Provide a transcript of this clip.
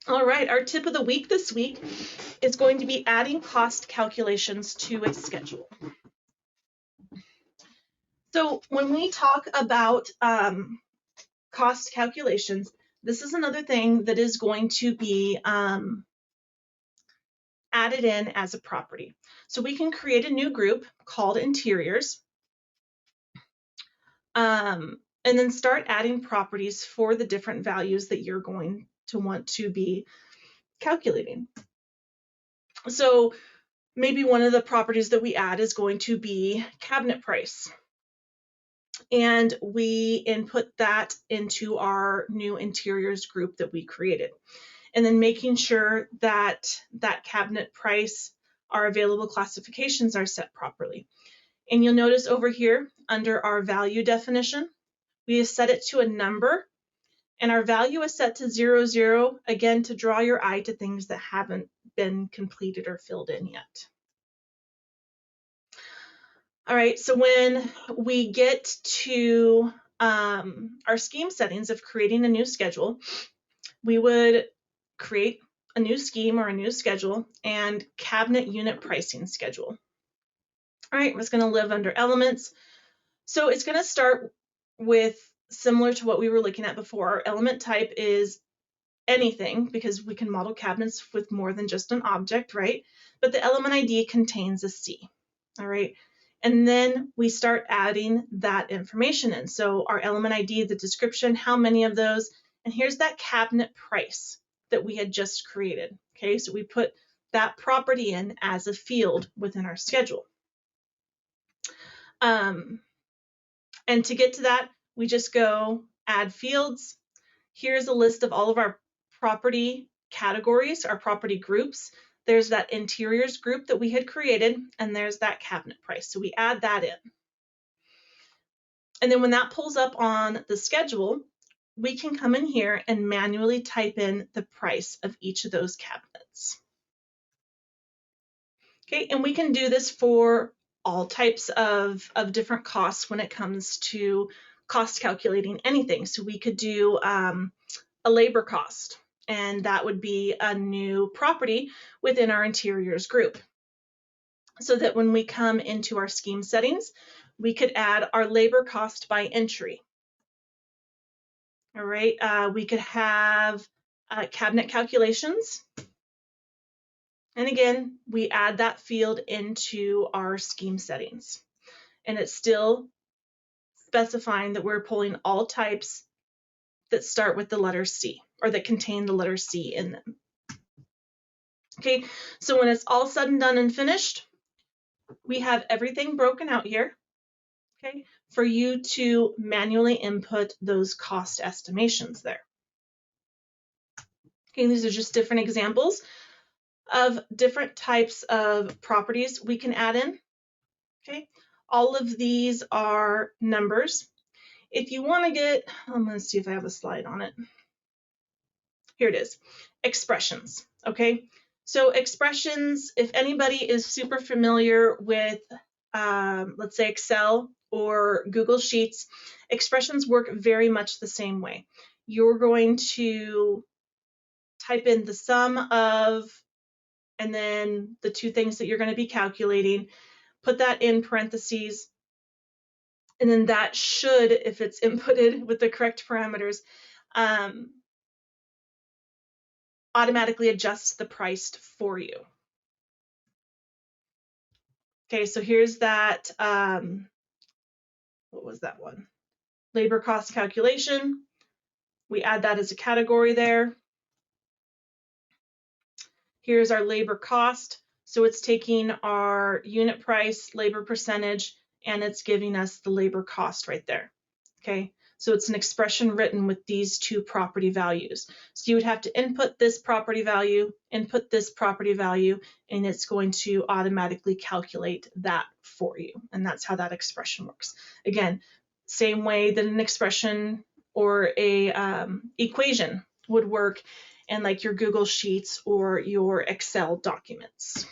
All right, our tip of the week this week is going to be adding cost calculations to a schedule. So when we talk about cost calculations, this is another thing that is going to be added in as a property. So we can create a new group called interiors, and then start adding properties for the different values that you're going to want to be calculating. So maybe one of the properties that we add is going to be cabinet price. And we input that into our new interiors group that we created. And then making sure that that cabinet price, our available classifications are set properly. And you'll notice over here under our value definition, we have set it to a number, and our value is set to 0, 0, again, to draw your eye to things that haven't been completed or filled in yet. All right, so when we get to our scheme settings of creating a new schedule, we would create a new scheme or a new schedule and cabinet unit pricing schedule. All right, it's going to live under elements. So it's going to start with similar to what we were looking at before. Our element type is anything because we can model cabinets with more than just an object, right? But the element ID contains a C. All right. And then we start adding that information in. So our element ID, the description, how many of those, and here's that cabinet price that we had just created. Okay, so we put that property in as a field within our schedule. And to get to that, we just go add fields. Here's a list of all of our property categories, our property groups. There's that interiors group that we had created, and there's that cabinet price. So we add that in. And then when that pulls up on the schedule, we can come in here and manually type in the price of each of those cabinets. Okay, and we can do this for all types of different costs when it comes to cost calculating anything. So we could do a labor cost, and that would be a new property within our interiors group. So that when we come into our scheme settings, we could add our labor cost by entry. All right, we could have cabinet calculations. And again, we add that field into our scheme settings. And it's still specifying that we're pulling all types that start with the letter C or that contain the letter C in them. Okay, so when it's all said and done and finished, we have everything broken out here, okay, for you to manually input those cost estimations there. Okay, these are just different examples of different types of properties we can add in. Okay, all of these are numbers. If you want to get, I'm going to see if I have a slide on it. Here it is, expressions. Okay, so expressions, if anybody is super familiar with, let's say Excel or Google Sheets, expressions work very much the same way. You're going to type in the sum of, and then the two things that you're going to be calculating, put that in parentheses, and then that should, if it's inputted with the correct parameters, automatically adjust the price for you. Okay, so here's that, what was that one? Labor cost calculation. We add that as a category there. Here's our labor cost. So it's taking our unit price, labor percentage, and it's giving us the labor cost right there. Okay, so it's an expression written with these two property values. So you would have to input this property value, input this property value, and it's going to automatically calculate that for you. And that's how that expression works. Again, same way that an expression or a equation would work in like your Google Sheets or your Excel documents.